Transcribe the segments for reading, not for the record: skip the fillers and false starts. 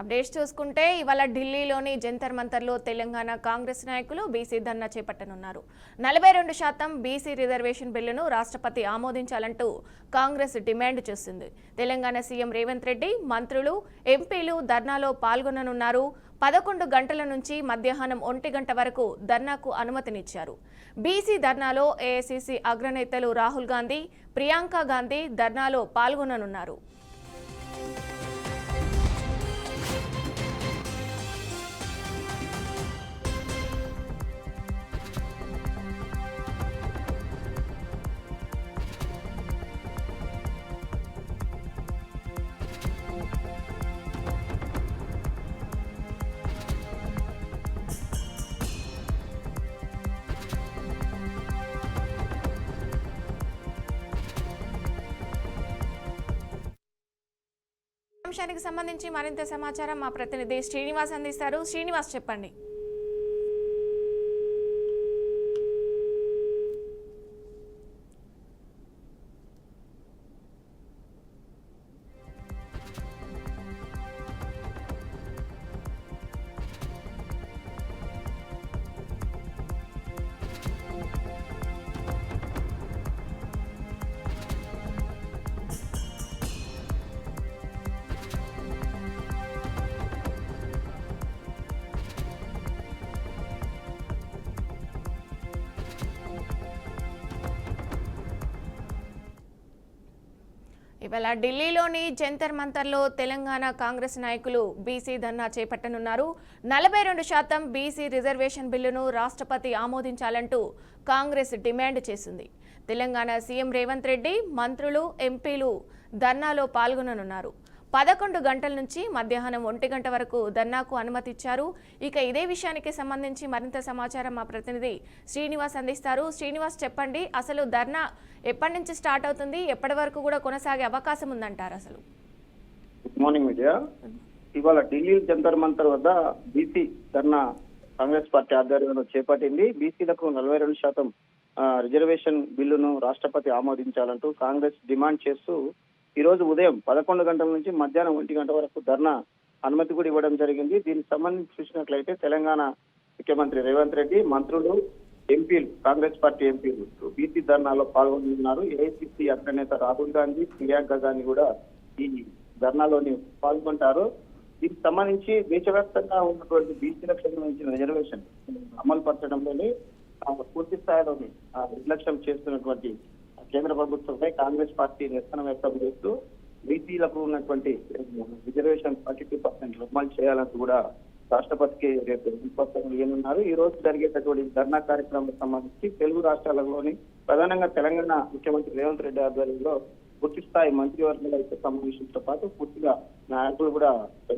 Updates చూసుకుంటే ఇవాళ ఢిల్లీలోని జంతర్ మంతర్లో తెలంగాణ కాంగ్రెస్ నాయకులు బీసీ ధర్నా చేపట్టనున్నారు. 42% బీసీ రిజర్వేషన్ బిల్లును రాష్ట్రపతి ఆమోదించాలంటూ కాంగ్రెస్ డిమాండ్ చేస్తుంది. తెలంగాణ సీఎం రేవంత్ రెడ్డి, మంత్రులు, ఎంపీలు ధర్నాలో పాల్గొననున్నారు. 11 గంటల నుంచి మధ్యాహ్నం 1 గంట వరకు ధర్నాకు అనుమతినిచ్చారు. బీసీ ధర్నాలో ఏఐసీసీ అగ్రనేతలు రాహుల్ గాంధీ, ప్రియాంక గాంధీ ధర్నాలో పాల్గొననున్నారు. అంశానికి సంబంధించి మరింత సమాచారం మా ప్రతినిధి శ్రీనివాస్ అందిస్తారు. శ్రీనివాస్, చెప్పండి. ఇవాళ ఢిల్లీలోని జంతర్ మంతర్లో తెలంగాణ కాంగ్రెస్ నాయకులు బీసీ ధర్నా చేపట్టనున్నారు. 42% బీసీ రిజర్వేషన్ బిల్లును రాష్ట్రపతి ఆమోదించాలంటూ కాంగ్రెస్ డిమాండ్ చేసింది. తెలంగాణ సీఎం రేవంత్ రెడ్డి, మంత్రులు, ఎంపీలు ధర్నాలో పాల్గొననున్నారు. 11 గంటల నుంచి మధ్యాహ్నం 1 గంట వరకు ధర్నాకు అనుమతి ఇచ్చారు. ఇక ఇదే విషయానికి సంబంధించి మరింత సమాచారం మా ప్రతినిధి శ్రీనివాస్ అందిస్తారు. శ్రీనివాస్, చెప్పండి, అసలు ధర్నా ఎప్పటి నుంచి స్టార్ట్ అవుతుంది, ఎప్పటి వరకు కూడా కొనసాగే అవకాశం ఉందంటారు? అసలు గుడ్ మార్నింగ్ మీడియా. ఇవాళ ఢిల్లీ జంతర్ మంతర్ వద్ద బీసీ ధర్నా కాంగ్రెస్ పార్టీ ఆధ్వర్యంలో చేపట్టింది. బీసీలకు 42% రిజర్వేషన్ బిల్లును రాష్ట్రపతి ఆమోదించాలంటూ కాంగ్రెస్ డిమాండ్ చేస్తూ ఈ రోజు ఉదయం 11 గంటల నుంచి మధ్యాహ్నం 1 గంట వరకు ధర్నా అనుమతి కూడా ఇవ్వడం జరిగింది. దీనికి సంబంధించి చూసినట్లయితే తెలంగాణ ముఖ్యమంత్రి రేవంత్ రెడ్డి, మంత్రులు, ఎంపీలు, కాంగ్రెస్ పార్టీ ఎంపీలు బీసీ ధర్నాలో పాల్గొంటున్నారు. ఏఐసీసీ అగ్రనేత రాహుల్ గాంధీ, ప్రియాంక గాంధీ కూడా ఈ ధర్నాలోని పాల్గొంటారు. దీనికి సంబంధించి దేశవ్యాప్తంగా ఉన్నటువంటి బీసీలకు సంబంధించిన రిజర్వేషన్ అమలు పరచడంలోని పూర్తి స్థాయిలోని నిర్లక్ష్యం చేస్తున్నటువంటి కేంద్ర ప్రభుత్వంపై కాంగ్రెస్ పార్టీ నిరసన వ్యక్తం చేస్తూ బీసీలకు ఉన్నటువంటి రిజర్వేషన్ 32% అమలు చేయాలని కూడా రాష్ట్రపతికి రేపు వినతి ఇవ్వనున్నారు. ఈ రోజు జరిగేటటువంటి ధర్నా కార్యక్రమం సంబంధించి తెలుగు రాష్ట్రాలలోని ప్రధానంగా తెలంగాణ ముఖ్యమంత్రి రేవంత్ రెడ్డి ఆధ్వర్యంలో పూర్తి స్థాయి మంత్రివర్గాల సమావేశంతో పాటు పూర్తిగా నాయకులు కూడా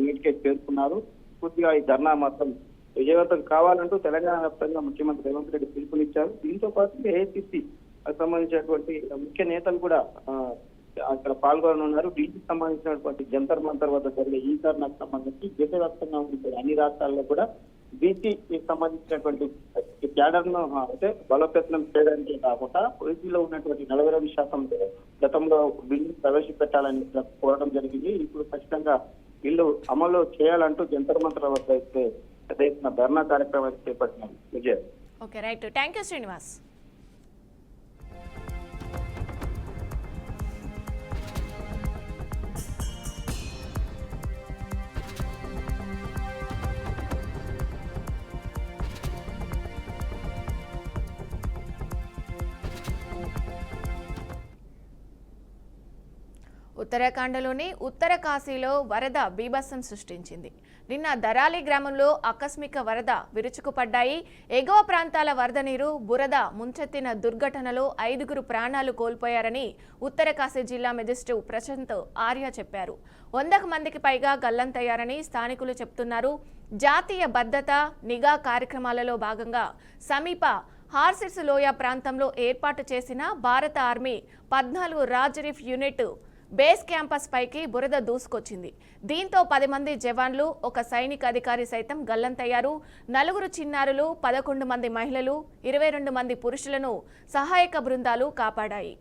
మీటికే చేరుకున్నారు. పూర్తిగా ఈ ధర్నా మాత్రం విజయవంతం కావాలంటూ తెలంగాణ వ్యాప్తంగా ముఖ్యమంత్రి రేవంత్ రెడ్డి పిలుపునిచ్చారు. దీంతో పాటు ఏఐసీసీ సంబంధించినటువంటి ముఖ్య నేతలు కూడా అక్కడ పాల్గొననున్నారు. ఢిల్లీకి సంబంధించినటువంటి జంతర్ మంతర్ వద్ద జరిగే ఈ ధర్నాకు సంబంధించి దేశవ్యాప్తంగా ఉండే అన్ని రాష్ట్రాల్లో కూడా బీసీకి సంబంధించినటువంటి క్యాడర్ ను అంటే బలోపేతం చేయడానికి కాకుండా బీసీలో ఉన్నటువంటి 42% గతంలో బిల్లు ప్రవేశపెట్టాలని కోరడం జరిగింది. ఇప్పుడు ఖచ్చితంగా బిల్లు అమలు చేయాలంటూ జంతర్ మంతర్ వద్ద అయితే ధర్నా కార్యక్రమాన్ని చేపట్టినారు. Vijay. Okay, right. Thank you Srinivas. ఉత్తరాఖండ్లోని ఉత్తర కాశీలో వరద బీభత్సం సృష్టించింది. నిన్న దరాలి గ్రామంలో ఆకస్మిక వరద విరుచుకుపడ్డాయి. ఎగువ ప్రాంతాల వరద నీరు, బురద ముంచెత్తిన దుర్ఘటనలో 5గురు ప్రాణాలు కోల్పోయారని ఉత్తర కాశీ జిల్లా మెజిస్ట్రేట్ ప్రశాంత్ ఆర్య చెప్పారు. 100 మందికి పైగా గల్లంతయ్యారని స్థానికులు చెబుతున్నారు. జాతీయ భద్రత నిఘా కార్యక్రమాలలో భాగంగా సమీప హార్సిస్ లోయ ప్రాంతంలో ఏర్పాటు చేసిన భారత ఆర్మీ 14 రాజ్రీఫ్ యూనిట్ బేస్ క్యాంపస్ పైకి బురద దూసుకొచ్చింది. దీంతో 10 మంది జవాన్లు, ఒక సైనిక అధికారి సైతం గల్లంతయ్యారు. 4 చిన్నారులు, 11 మంది మహిళలు, 22 మంది పురుషులను సహాయక బృందాలు కాపాడాయి.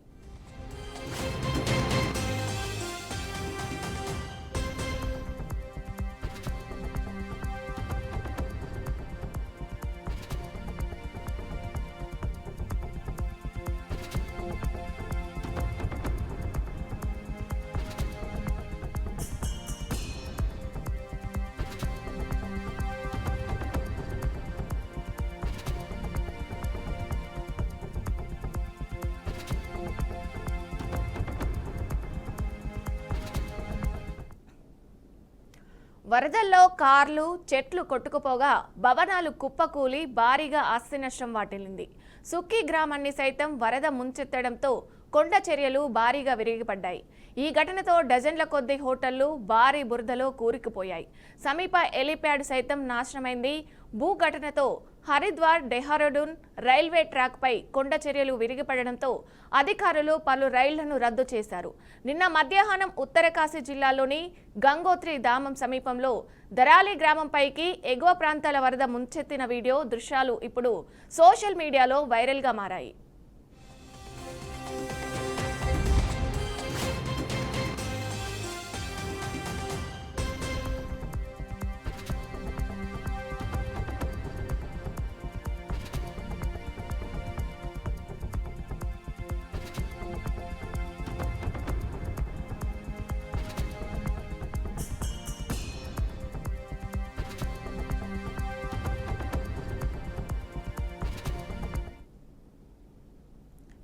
వరదల్లో కార్లు చెట్లు కొట్టుకుపోగా భవనాలు కుప్పకూలి భారీగా ఆస్తి నష్టం వాటిల్లింది. సుక్కి గ్రామాన్ని సైతం వరద ముంచెత్తడంతో కొండ చర్యలు భారీగా విరిగిపడ్డాయి. ఈ ఘటనతో డజన్ల కొద్దీ హోటళ్లు భారీ బురదలో కూరుకుపోయాయి. సమీప ఎలిప్యాడ్ సైతం నాశనమైంది. భూ ఘటనతో హరిద్వార్ డెహ్రాడూన్ రైల్వే ట్రాక్ పై కొండ చర్యలు విరిగిపడడంతో అధికారులు పలు రైళ్లను రద్దు చేశారు. నిన్న మధ్యాహ్నం ఉత్తరకాశీ జిల్లాలోని గంగోత్రి ధామం సమీపంలో దరాలి గ్రామంపైకి ఎగువ ప్రాంతాల వరద ముంచెత్తిన వీడియో దృశ్యాలు ఇప్పుడు సోషల్ మీడియాలో వైరల్గా మారాయి.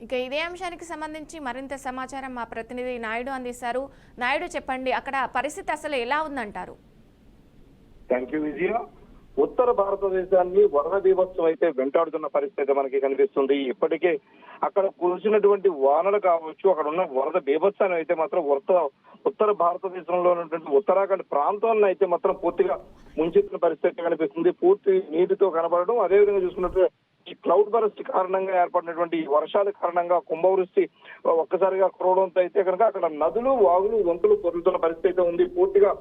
ఇక ఇదే అంశానికి సంబంధించి మరింత సమాచారం మా ప్రతినిధి నాయుడు అందిస్తారు. నాయుడు, చెప్పండి, అక్కడ పరిస్థితి అసలు ఎలా ఉందంటారు? థ్యాంక్ యూ విజయ. ఉత్తర భారతదేశాన్ని వరద బీభత్సం అయితే వెంటాడుతున్న పరిస్థితి మనకి కనిపిస్తుంది. ఇప్పటికే అక్కడ కురిసినటువంటి వానలు కావచ్చు, అక్కడ ఉన్న వరద బీభత్సాన్ని అయితే మాత్రం ఉత్తర భారతదేశంలో ఉన్నటువంటి ఉత్తరాఖండ్ ప్రాంతాలను అయితే మాత్రం పూర్తిగా ముంచెత్తిన పరిస్థితి కనిపిస్తుంది. పూర్తి నీటితో కనబడడం, అదేవిధంగా చూసుకున్నట్టు ఈ క్లౌడ్ బరస్ట్ కారణంగా ఏర్పడినటువంటి ఈ వర్షాల కారణంగా కుంభవృష్టి ఒక్కసారిగా కురవడంతో అయితే కనుక అక్కడ నదులు, వాగులు, వంతులు పొరులుతున్న పరిస్థితి అయితే ఉంది. పూర్తిగా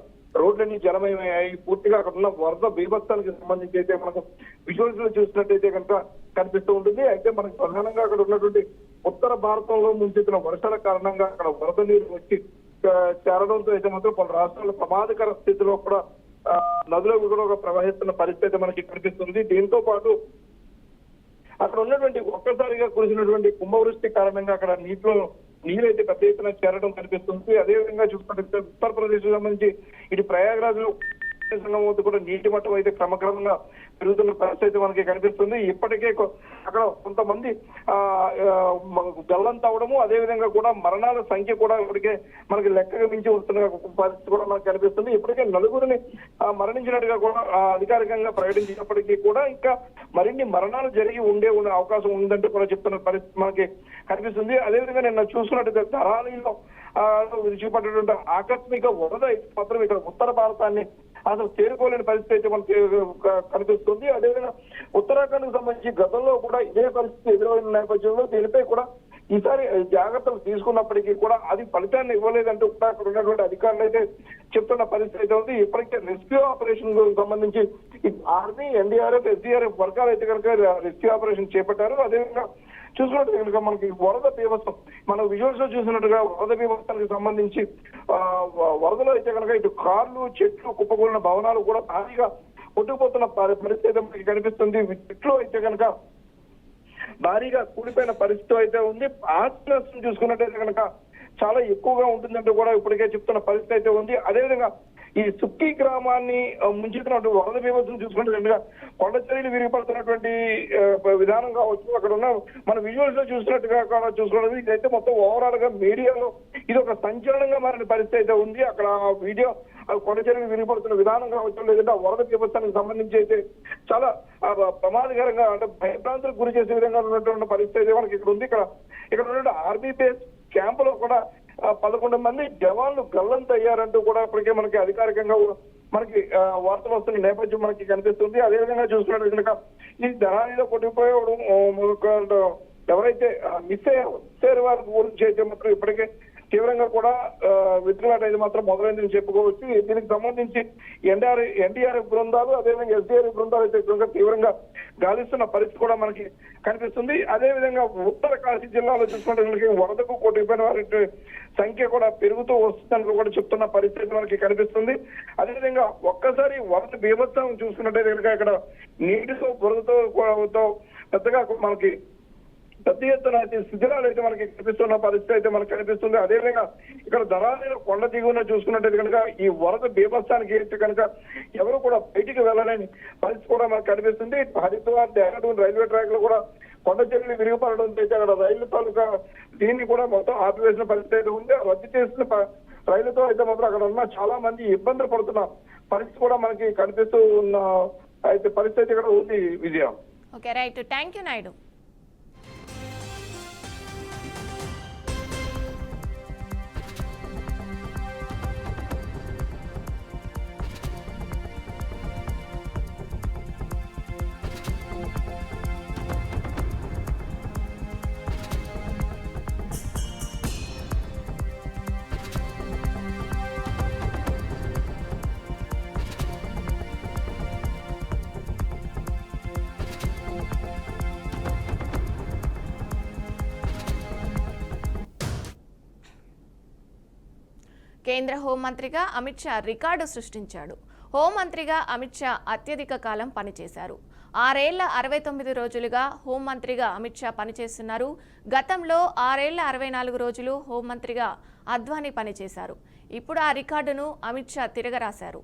రోడ్లన్నీ జలమయమయ్యాయి. పూర్తిగా అక్కడ ఉన్న వరద బీభత్సానికి సంబంధించి అయితే మనకు విజువల్స్ లో చూసినట్టయితే కనుక కనిపిస్తూ ఉంటుంది. అయితే మనకు ప్రధానంగా అక్కడ ఉన్నటువంటి ఉత్తర భారతంలో ముంచెత్తిన వర్షాల కారణంగా అక్కడ వరద నీరు వచ్చి చేరడంతో అయితే మాత్రం పలు రాష్ట్రాల ప్రమాదకర స్థితిలో కూడా నదులు కూడా ప్రవహిస్తున్న పరిస్థితి మనకి కనిపిస్తుంది. దీంతో పాటు అక్కడ ఉన్నటువంటి ఒక్కసారిగా కురిసినటువంటి కుంభవృష్టి కారణంగా అక్కడ నీరైతే పెద్ద ఎత్తున చేరడం కనిపిస్తుంది. అదేవిధంగా చూసుకుంటే ఉత్తరప్రదేశ్ సంబంధించి ఇటు ప్రయాగ్రాజ్ లో కూడా నీటి మట్టం అయితే క్రమక్రమంగా పెరుగుతున్న పరిస్థితి మనకి కనిపిస్తుంది. ఇప్పటికే అక్కడ కొంతమంది గల్లంత అవడము, అదేవిధంగా కూడా మరణాల సంఖ్య కూడా ఇప్పటికే మనకి లెక్కగా మించి వస్తున్న పరిస్థితి కూడా మనకు కనిపిస్తుంది. ఇప్పటికే నలుగురిని మరణించినట్టుగా కూడా అధికారికంగా ప్రకటించినప్పటికీ కూడా ఇంకా మరిన్ని మరణాలు జరిగి ఉండే అవకాశం ఉందంటే కూడా చెప్తున్న పరిస్థితి మనకి కనిపిస్తుంది. అదేవిధంగా నిన్న చూసుకున్నట్టుగా ధరాలిలో విడిచిపడ్డటువంటి ఆకస్మిక వరద మాత్రం ఇక్కడ ఉత్తర భారతాన్ని అసలు చేరుకోలేని పరిస్థితి అయితే మనకి కనిపిస్తుంది. అదేవిధంగా ఉత్తరాఖండ్ కు సంబంధించి గతంలో కూడా ఇదే పరిస్థితి ఎదురైన నేపథ్యంలో దీనిపై కూడా ఈసారి జాగ్రత్తలు తీసుకున్నప్పటికీ కూడా అది ఫలితాన్ని ఇవ్వలేదంటూ కూడా అక్కడ ఉన్నటువంటి అధికారులు అయితే చెప్తున్న పరిస్థితి అయితే ఉంది. ఇప్పటికే రెస్క్యూ ఆపరేషన్ సంబంధించి ఆర్మీ, ఎన్డీఆర్ఎఫ్, ఎస్డీఆర్ఎఫ్ వర్గాలు అయితే కనుక రెస్క్యూ ఆపరేషన్ చేపట్టారు. అదేవిధంగా చూసినట్టు కనుక మనకి వరద బీభత్సం మనం విజువల్స్ లో చూసినట్టుగా వరద బీభత్సానికి సంబంధించి వరదలో అయితే కనుక ఇటు కార్లు, చెట్లు, కుప్పకూలిన భవనాలు కూడా భారీగా కొట్టుకుపోతున్న పరిస్థితి మనకి కనిపిస్తుంది. చెట్లు అయితే కనుక భారీగా కూలిపోయిన పరిస్థితి అయితే ఉంది. ఆస్తి నష్టం చూసుకున్నట్టయితే కనుక చాలా ఎక్కువగా ఉంటుందంటూ కూడా ఇప్పటికే చెప్తున్న పరిస్థితి అయితే ఉంది. అదేవిధంగా ఈ సుక్కి గ్రామాన్ని ముంచుతున్నటువంటి వరద బీభత్సం చూసుకుంటే కొండ చర్యలు విరిగిపడుతున్నటువంటి విధానం కావచ్చు, అక్కడ ఉన్న మన విజువల్స్ లో చూసినట్టుగా చూసుకున్నది ఇదైతే మొత్తం ఓవరాల్ గా మీడియాలో ఇది ఒక సంచలనంగా మారిన పరిస్థితి అయితే ఉంది. అక్కడ వీడియో కొండ చర్యలు విరిగిపడుతున్న విధానం కావచ్చు, లేదంటే ఆ వరద బీభత్సానికి సంబంధించి అయితే చాలా ప్రమాదకరంగా అంటే భయభ్రాంతులకు గురి చేసే విధంగా ఉన్నటువంటి పరిస్థితి అయితే మనకి ఇక్కడ ఉంది. ఇక్కడ ఉన్న ఆర్మీ బేస్ క్యాంపులో కూడా 11 మంది జవాన్లు గల్లంత అయ్యారంటూ కూడా ఇప్పటికే మనకి అధికారికంగా మనకి వార్తలు వస్తున్న నేపథ్యం మనకి కనిపిస్తుంది. అదేవిధంగా చూసుకున్నట్టు కనుక ఈ ధనానిలో కొట్టిపోయడం ఎవరైతే మిస్ అయ్యారు వారి గురించి అయితే మాత్రం ఇప్పటికే తీవ్రంగా కూడా విత్రులాట అయితే మాత్రం మొదలైందని చెప్పుకోవచ్చు. దీనికి సంబంధించి ఎన్డీఆర్ఎఫ్ బృందాలు, అదేవిధంగా ఎస్డీఆర్ఎఫ్ బృందాలు అయితే తీవ్రంగా గాలిస్తున్న పరిస్థితి కూడా మనకి కనిపిస్తుంది. అదేవిధంగా ఉత్తర కాశీ జిల్లాలో చూసుకుంటే వరదకు కొట్టుకుపోయిన వారి సంఖ్య కూడా పెరుగుతూ వస్తుందని కూడా చెప్తున్న పరిస్థితి మనకి కనిపిస్తుంది. అదేవిధంగా ఒక్కసారి వరద బీభత్సం చూసుకున్నట్టయితే కనుక ఇక్కడ నీటితో బురదతో పెద్దగా మనకి పెద్ద ఎత్తున అయితే శిథిరాలు అయితే మనకి కనిపిస్తున్న పరిస్థితి అయితే మనకు కనిపిస్తుంది. అదేవిధంగా ఇక్కడ ధరాలిలో కొండ దిగువన చూసుకున్నట్టయితే కనుక ఈ వరద బీభత్సానికి అయితే కనుక ఎవరు కూడా బయటికి వెళ్ళలేని పరిస్థితి కూడా మనకు కనిపిస్తుంది. హరిద్వార్ డెహ్రాడూన్ రైల్వే ట్రాక్ లో కూడా కొండ చర్యలు విరిగిపడడంతో అయితే అక్కడ రైలు తాలూకా దీన్ని కూడా మొత్తం ఆపివేసిన పరిస్థితి అయితే ఉంది. రద్దు చేసిన రైలుతో అయితే మాత్రం అక్కడ ఉన్న చాలా మంది ఇబ్బందులు పడుతున్న పరిస్థితి కూడా మనకి కనిపిస్తూ ఉన్న అయితే పరిస్థితి కూడా ఉంది Vijaya. Okay, right, thank you Naidu. కేంద్ర హోంమంత్రిగా అమిత్ షా రికార్డు సృష్టించాడు. హోంమంత్రిగా అమిత్ షా అత్యధిక కాలం పనిచేశారు. 6 ఏళ్ల 69 రోజులుగా హోంమంత్రిగా అమిత్ షా పనిచేస్తున్నారు. గతంలో 6 ఏళ్ల 64 రోజులు హోంమంత్రిగా అద్వానీ పనిచేశారు. ఇప్పుడు ఆ రికార్డును అమిత్ షా తిరగరాశారు.